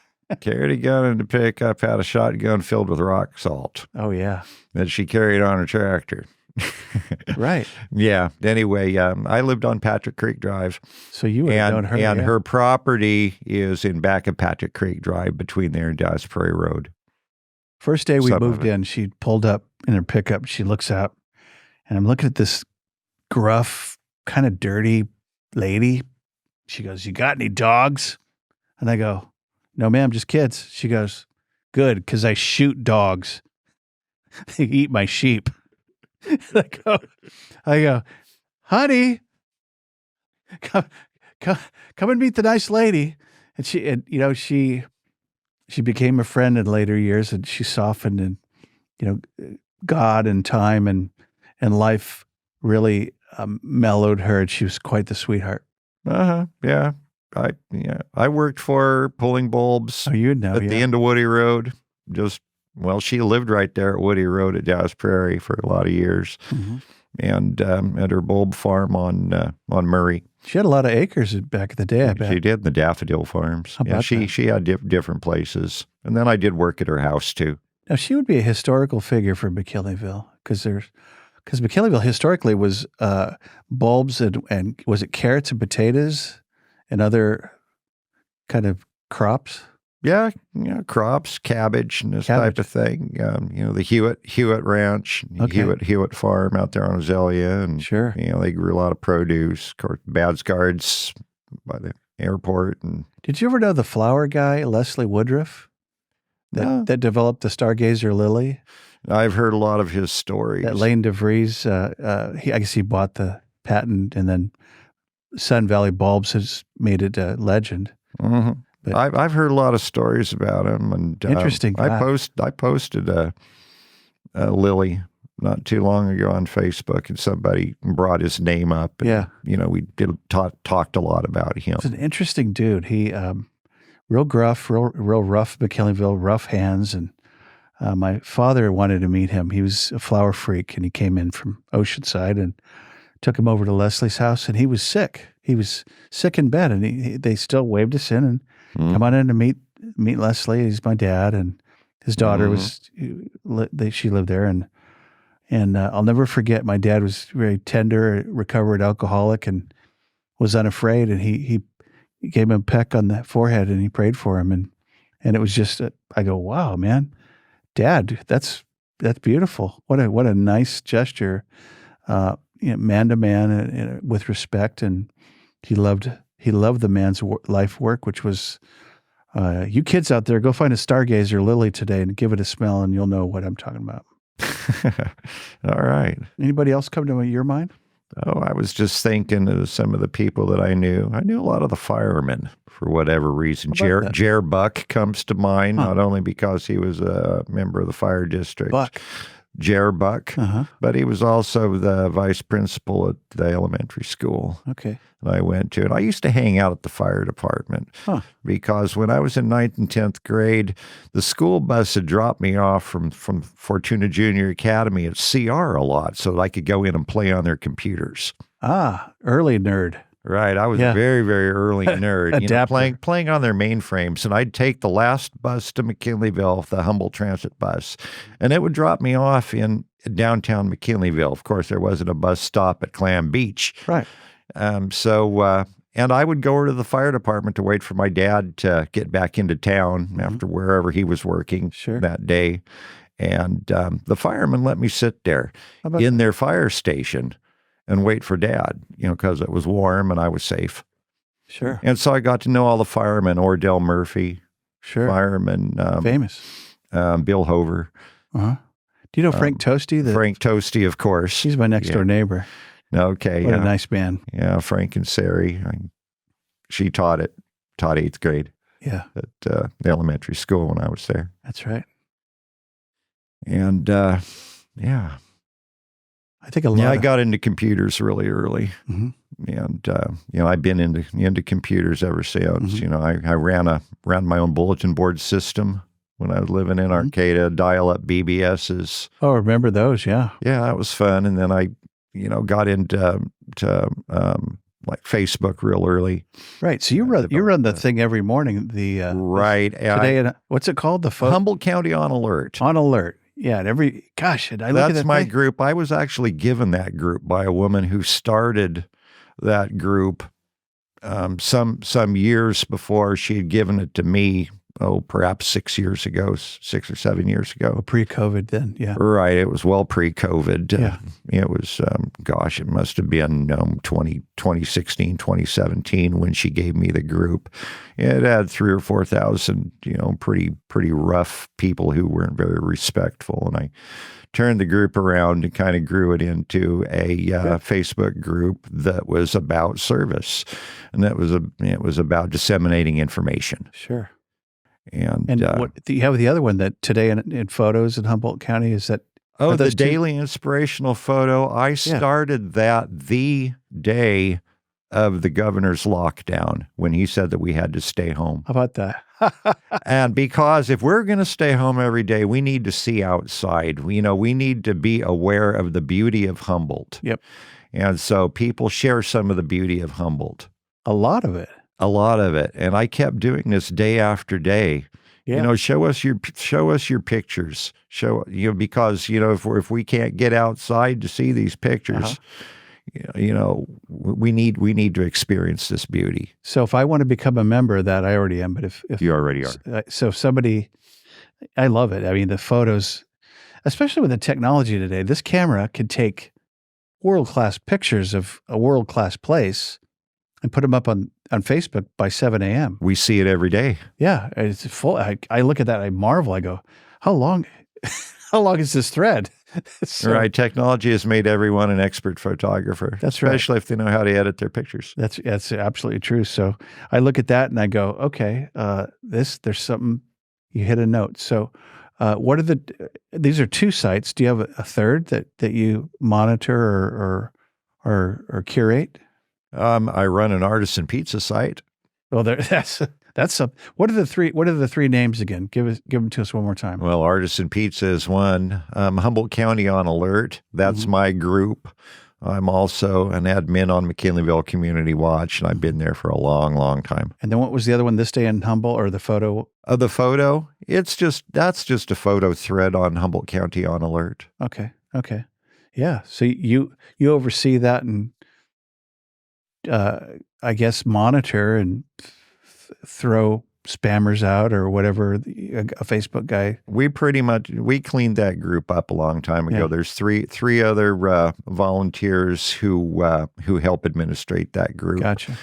Carried a gun in the pickup, had a shotgun filled with rock salt. Oh, yeah. That she carried on her tractor. Right. Yeah. Anyway, I lived on Patrick Creek Drive. So you would have known her. And yeah. her property is in back of Patrick Creek Drive between there and Dallas Prairie Road. First day we Some of moved it. in, she pulled up in her pickup. She looks out, and I'm looking at this gruff, kind of dirty lady. She goes, "You got any dogs?" And I go, "No, ma'am, just kids." She goes, "Good, because I shoot dogs. They eat my sheep." And I go, "Honey, come and meet the nice lady." And she became a friend in later years, and she softened, and God and time and life really mellowed her, and she was quite the sweetheart. Yeah. I worked for her pulling bulbs Oh, you'd know, at the end of Woody Road. She lived right there at Woody Road at Dallas Prairie for a lot of years, and at her bulb farm on Murray. She had a lot of acres back in the day, I bet. She did, the daffodil farms. How Yeah, about she that? she had different places, and then I did work at her house too. Now, she would be a historical figure for McKinleyville, because McKinleyville historically was bulbs and was it carrots and potatoes and other kind of crops? Yeah, crops, cabbage, and this type of thing. The Hewitt Ranch, Okay. Hewitt Farm out there on Azalea, and Sure. they grew a lot of produce. Of course, Badsguards by the airport, and Did you ever know the flower guy, Leslie Woodruff, No. that developed the Stargazer lily? I've heard a lot of his stories. That Lane DeVries, I guess he bought the patent, and then Sun Valley Bulbs has made it a legend. Mm-hmm. But- I've heard a lot of stories about him, and Interesting guy. I posted a lily not too long ago on Facebook, and somebody brought his name up. And, Yeah. we talked a lot about him. He's an interesting dude. He real gruff, real rough, McKinleyville, rough hands. And my father wanted to meet him. He was a flower freak, and he came in from Oceanside and took him over to Leslie's house, and he was sick. He was sick in bed, and they still waved us in and come on in to meet Leslie. He's my dad, and his daughter she lived there, and I'll never forget. My dad was very tender, recovered alcoholic, and was unafraid, and he gave him a peck on the forehead, and he prayed for him, and it was just I go, "Wow, man, Dad, that's beautiful. What a nice gesture, man to man, and with respect." And he loved the man's life work, which was, you kids out there, go find a Stargazer lily today and give it a smell, and you'll know what I'm talking about. All right. Anybody else come to your mind? Oh, I was just thinking of some of the people that I knew. I knew a lot of the firemen for whatever reason. How about that? Jer Buck comes to mind, Huh. not only because he was a member of the fire district. Buck. Jer Buck, Uh-huh. but he was also the vice principal at the elementary school Okay. that I went to. And I used to hang out at the fire department because when I was in 9th and 10th grade, the school bus had dropped me off from Fortuna Junior Academy at CR a lot so that I could go in and play on their computers. Early nerd. Right. I was Yeah. a very, very early nerd, Adapter. playing on their mainframes. And I'd take the last bus to McKinleyville, the Humboldt Transit bus, and it would drop me off in downtown McKinleyville. Of course, there wasn't a bus stop at Clam Beach. Right. And I would go over to the fire department to wait for my dad to get back into town after wherever he was working that day. And the firemen let me sit there in their fire station and wait for Dad, because it was warm and I was safe. Sure. And so I got to know all the firemen, Ordell Murphy, fireman, Famous. Bill Hover. Uh-huh. Do you know Frank Toasty? Frank Toasty, of course. He's my next door neighbor. Okay. What a nice man. Yeah, Frank and Sari. She taught 8th grade Yeah. at the elementary school when I was there. That's right. And yeah. I think a lot. Yeah, I got into computers really early. Mm-hmm. And I've been into computers ever since. I ran my own bulletin board system when I was living in Arcata, dial-up BBSs. Oh, remember those? Yeah. Yeah, that was fun. And then I, got into like Facebook real early. Right. So you run the thing every morning. The right. today, what's it called? The Humboldt County on Alert. On Alert. Yeah, and gosh, and I look at That's that my thing. group. I was actually given that group by a woman who started that group some years before she had given it to me. Oh, perhaps 6 years ago, 6 or 7 years ago. Pre-COVID then, yeah. Right. It was well pre-COVID. Yeah. It was, gosh, it must have been 2016, 2017 when she gave me the group. It had 3,000 or 4,000, pretty rough people who weren't very respectful. And I turned the group around and kind of grew it into a Facebook group that was about service. And it was about disseminating information. Sure. And what do you have the other one that today in photos in Humboldt County is that? Oh, the daily inspirational photo. I started that the day of the governor's lockdown when he said that we had to stay home. How about that? And because if we're going to stay home every day, we need to see outside. We need to be aware of the beauty of Humboldt. Yep. And so people share some of the beauty of Humboldt. A lot of it. A lot of it. And I kept doing this day after day. Yeah. Show us your pictures. Because if we can't get outside to see these pictures, we need to experience this beauty. So if I want to become a member of that, I already am. But if you already are, so if somebody, I love it. I mean, the photos, especially with the technology today, this camera can take world-class pictures of a world-class place and put them up on Facebook by 7 a.m. We see it every day. Yeah, it's full. I look at that, I marvel. I go, how long is this thread? Right. Technology has made everyone an expert photographer. That's right. Especially if they know how to edit their pictures. That's absolutely true. So I look at that and I go, okay, there's something, you hit a note. So what are these are two sites. Do you have a third that you monitor or curate? I run an artisan pizza site. Well, that's some. What are the three names again? Give them to us one more time. Well, Artisan Pizza is one. Humboldt County on Alert. That's my group. I'm also an admin on McKinleyville Community Watch, and I've been there for a long, long time. And then what was the other one? This Day in Humboldt, or the photo? The photo. That's just a photo thread on Humboldt County on Alert. Okay. Yeah. So you oversee that and I guess monitor and throw spammers out or whatever a Facebook guy. We cleaned that group up a long time ago. Yeah. There's three other volunteers who help administrate that group. Gotcha.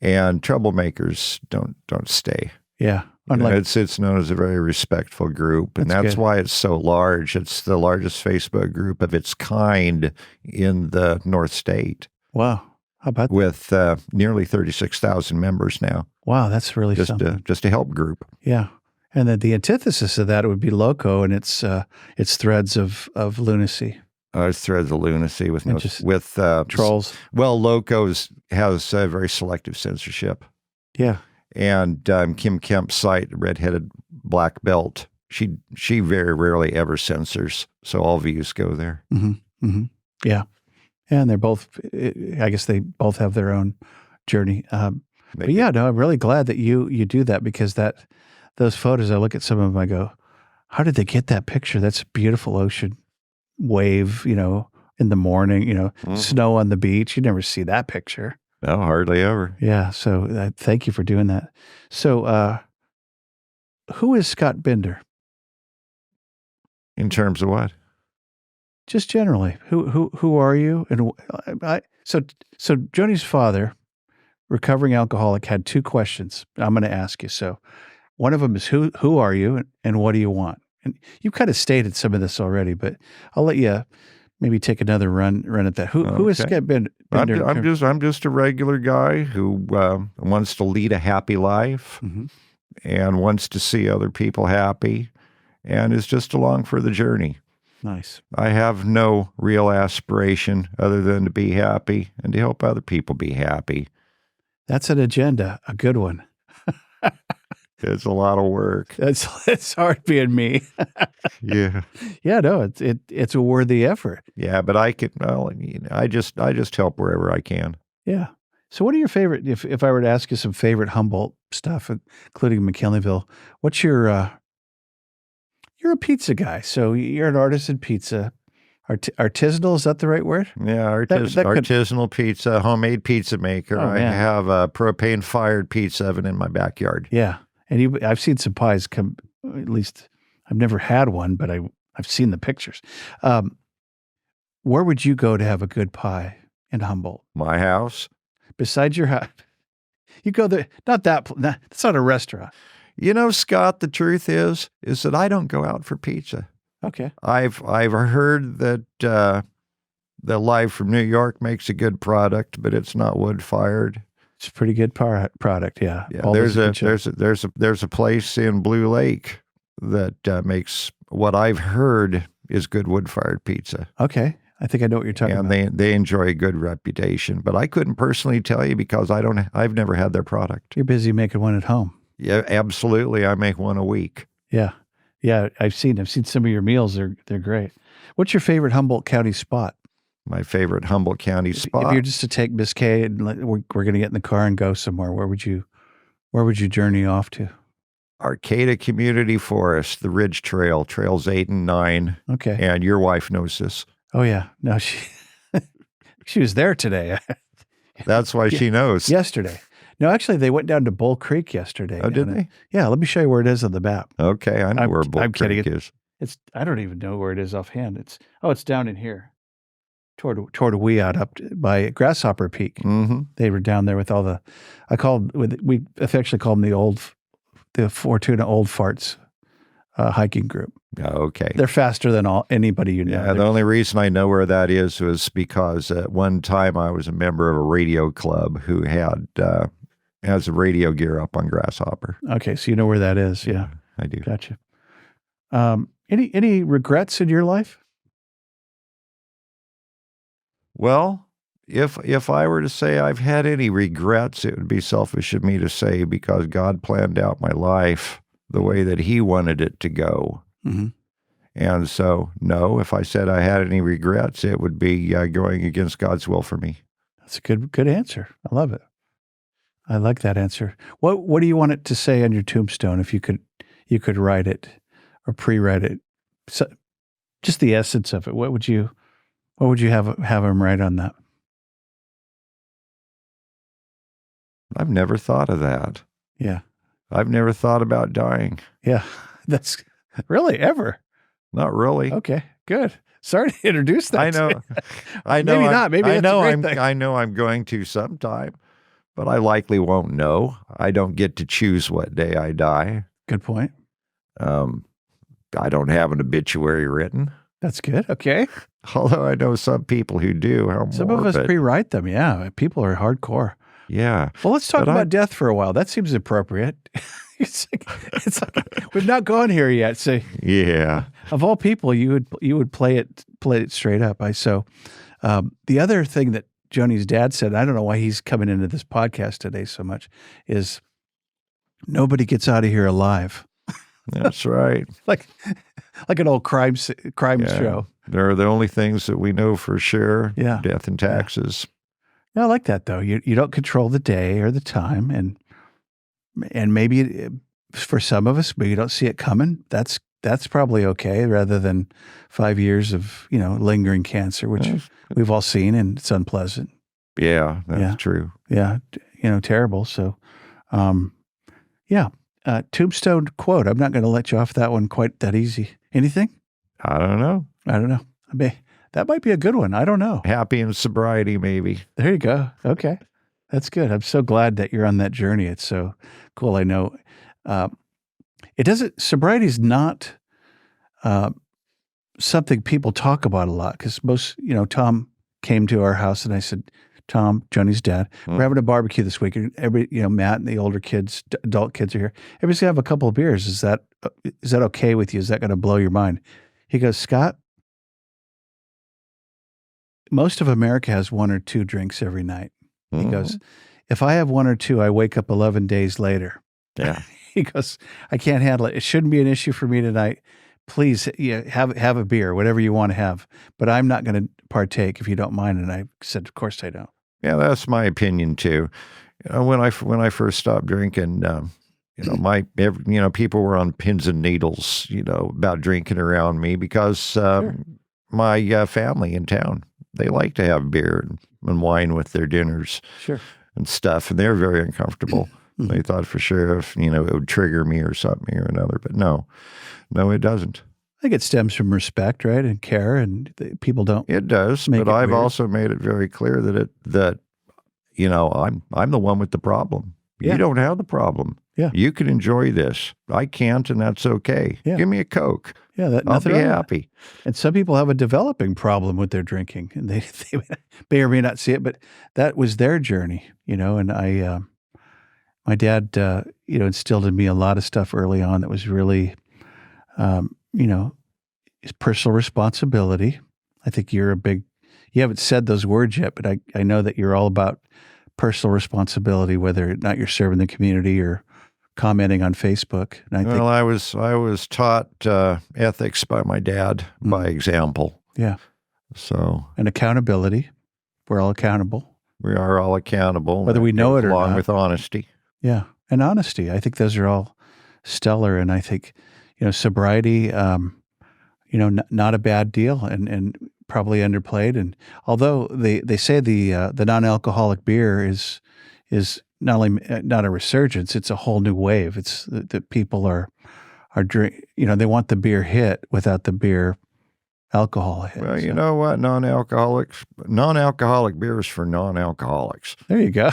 And troublemakers don't stay. Yeah. It's known as a very respectful group, and that's why it's so large. It's the largest Facebook group of its kind in the North State. Wow. How about with nearly 36,000 members now. Wow, that's really something. Just a help group. Yeah, and then the antithesis of that would be Loco and its threads of lunacy. It's threads of lunacy with trolls. Well, Loco's has very selective censorship. Yeah, and Kim Kemp's site, Redheaded Black Belt, she very rarely ever censors, so all views go there. Mm-hmm. Mm-hmm. Yeah. And they're both, I guess they both have their own journey. But yeah, no, I'm really glad that you do that because those photos, I look at some of them, I go, how did they get that picture? That's a beautiful ocean wave, in the morning, snow on the beach. You never see that picture. No, hardly ever. Yeah. So thank you for doing that. So who is Scott Bender? In terms of what? Just generally, who are you? And so Joni's father, recovering alcoholic, had two questions I'm going to ask you. So one of them is who are you and what do you want? And you kind of stated some of this already, but I'll let you maybe take another run at that. Who is Scott Bender? I'm just a regular guy who wants to lead a happy life and wants to see other people happy and is just along for the journey. Nice. I have no real aspiration other than to be happy and to help other people be happy. That's an agenda, a good one. It's a lot of work. It's hard being me. Yeah. Yeah, no, it's a worthy effort. Yeah, but I just help wherever I can. Yeah. So what are your favorite, if I were to ask you some favorite Humboldt stuff, including McKinleyville, what's your you're a pizza guy, so you're an artisan pizza. Artisanal, is that the right word? Yeah, artisanal pizza, homemade pizza maker. Oh, I man. have a propane-fired pizza oven in my backyard. Yeah. And I've seen some pies come, at least I've never had one, but I've seen the pictures. Where would you go to have a good pie in Humboldt? My house. Besides your house? You go there, that's not a restaurant. You know, Scott, the truth is that I don't go out for pizza. Okay. I've heard that the Live from New York makes a good product, but it's not wood-fired. It's a pretty good product, yeah. Yeah, there's a place in Blue Lake that makes what I've heard is good wood-fired pizza. Okay, I think I know what you're talking about. And they enjoy a good reputation, but I couldn't personally tell you because I've never had their product. You're busy making one at home. Yeah, absolutely. I make one a week. Yeah, I've seen some of your meals. They're great. What's your favorite Humboldt County spot? My favorite Humboldt County spot. If you're just to take Miss Kay and we're going to get in the car and go somewhere, where would you journey off to? Arcata Community Forest, the Ridge Trail, trails 8 and 9. Okay. And your wife knows this. Oh yeah, no, she was there today. That's why she knows. Yesterday. No, actually, they went down to Bull Creek yesterday. Oh, did they? Yeah, let me show you where it is on the map. Okay, I know where Bull Creek is. I don't even know where it is offhand. It's down in here. Toward a wee out up by Grasshopper Peak. Mm-hmm. They were down there with all we affectionately call them the Fortuna Old Farts hiking group. Okay. They're faster than anybody you know. Yeah, the only reason I know where that is was because at one time I was a member of a radio club who has a radio gear up on Grasshopper. Okay, so you know where that is. Yeah, I do. Gotcha. Any regrets in your life? Well, if I were to say I've had any regrets, it would be selfish of me to say because God planned out my life the way that He wanted it to go. Mm-hmm. And so, no, if I said I had any regrets, it would be going against God's will for me. That's a good answer. I love it. I like that answer. What do you want it to say on your tombstone if you could write it or pre-write it? So, just the essence of it. What would you have him write on that? I've never thought of that. Yeah. I've never thought about dying. Yeah. That's really ever. Not really. Okay, good. Sorry to introduce that. I know. Maybe not. Maybe that's a great thing. I know I'm going to sometime, but I likely won't know. I don't get to choose what day I die. Good point. I don't have an obituary written. That's good. Okay. Although I know some people who do. Some of us pre-write them. Yeah. People are hardcore. Yeah. Well, let's talk about death for a while. That seems appropriate. it's like, we've not gone here yet. So yeah. Of all people, you would play it straight up. The other thing that Joni's dad said, I don't know why he's coming into this podcast today so much, is nobody gets out of here alive. That's right. like an old crime show. They're the only things that we know for sure. Yeah. Death and taxes. Yeah, I like that though. You don't control the day or the time, and maybe for some of us, but you don't see it coming. That's probably okay, rather than 5 years of lingering cancer, which we've all seen, and it's unpleasant. Yeah, that's true. Yeah, terrible. So, tombstone quote. I'm not going to let you off that one quite that easy. Anything? I don't know. That might be a good one. I don't know. Happy in sobriety, maybe. There you go. Okay. That's good. I'm so glad that you're on that journey. It's so cool. I know sobriety is not something people talk about a lot, because Tom came to our house and I said, Tom, Joni's dad, we're having a barbecue this week. And Matt and the older kids, adult kids are here. Everybody's gonna have a couple of beers. Is that okay with you? Is that going to blow your mind? He goes, Scott, most of America has 1 or 2 drinks every night. He goes, if I have 1 or 2, I wake up 11 days later. Yeah. He goes, I can't handle it. It shouldn't be an issue for me tonight. Please have a beer, whatever you want to have, but I'm not going to partake if you don't mind. And I said, of course I don't. Yeah, that's my opinion too. When I first stopped drinking, People were on pins and needles, about drinking around me because my family in town, they like to have beer and wine with their dinners and stuff, and they're very uncomfortable. They thought for sure if, it would trigger me or something or another, but no, it doesn't. I think it stems from respect, right, and care, and people don't. It does, but I've also made it very clear that I'm the one with the problem. Yeah. You don't have the problem. Yeah. You can enjoy this. I can't, and that's okay. Yeah. Give me a Coke. Yeah, I'll be happy. And some people have a developing problem with their drinking, and they may or may not see it, but that was their journey, and my dad, instilled in me a lot of stuff early on that was really, personal responsibility. I think you haven't said those words yet, but I know that you're all about personal responsibility, whether or not you're serving the community or commenting on Facebook. And I was taught ethics by my dad, by example. Yeah. So. And accountability. We're all accountable. We are all accountable. Whether we know it or not. Along with honesty. Yeah. And honesty. I think those are all stellar. And I think, sobriety, not a bad deal and probably underplayed. And although they say the non-alcoholic beer is not only not a resurgence, it's a whole new wave. It's that people are drink. They want the beer hit without the beer alcohol hit. Well, you know what? Non-alcoholic beer is for non-alcoholics. There you go.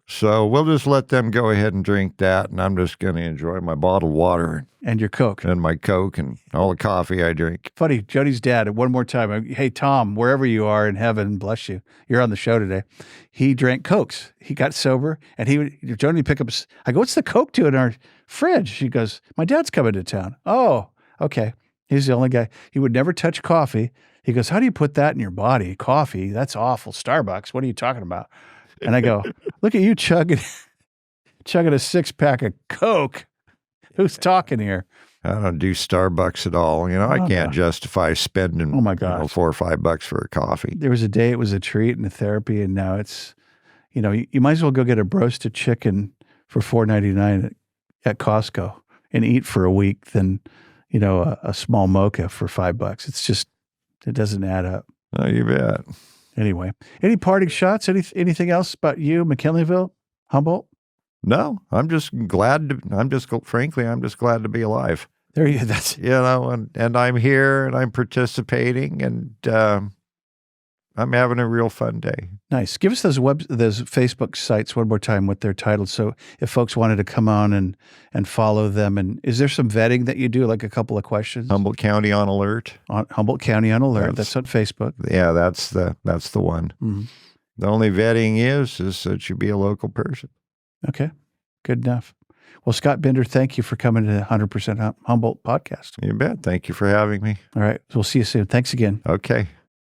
So we'll just let them go ahead and drink that, and I'm just going to enjoy my bottled water and your Coke and my Coke and all the coffee I drink. Funny, Jody's dad. One more time, hey Tom, wherever you are in heaven, bless you. You're on the show today. He drank Cokes. He got sober, and Jody would pick up. I go, what's the Coke to in our fridge? She goes, my dad's coming to town. Oh, okay. He's the only guy. He would never touch coffee. He goes, how do you put that in your body? Coffee? That's awful. Starbucks. What are you talking about? And I go, look at you chugging a 6-pack of Coke. Who's talking here? I don't do Starbucks at all. I can't justify spending $4 or $5 for a coffee. There was a day it was a treat and a therapy, and now it's, you might as well go get a roasted chicken for $4.99 at Costco and eat for a week than, a small mocha for $5. It's just, it doesn't add up. Oh, you bet. Anyway, any parting shots? Anything else about you, McKinleyville, Humboldt? No, I'm just glad to be alive. There you go. And I'm here and I'm participating and I'm having a real fun day. Nice. Give us those Facebook sites one more time, what they're titled. So if folks wanted to come on and follow them, and is there some vetting that you do, like a couple of questions? Humboldt County on Alert. Humboldt County on Alert. That's on Facebook. Yeah, that's the one. Mm-hmm. The only vetting is that you be a local person. Okay. Good enough. Well, Scott Bender, thank you for coming to the 100% Humboldt podcast. You bet. Thank you for having me. All right. We'll see you soon. Thanks again. Okay.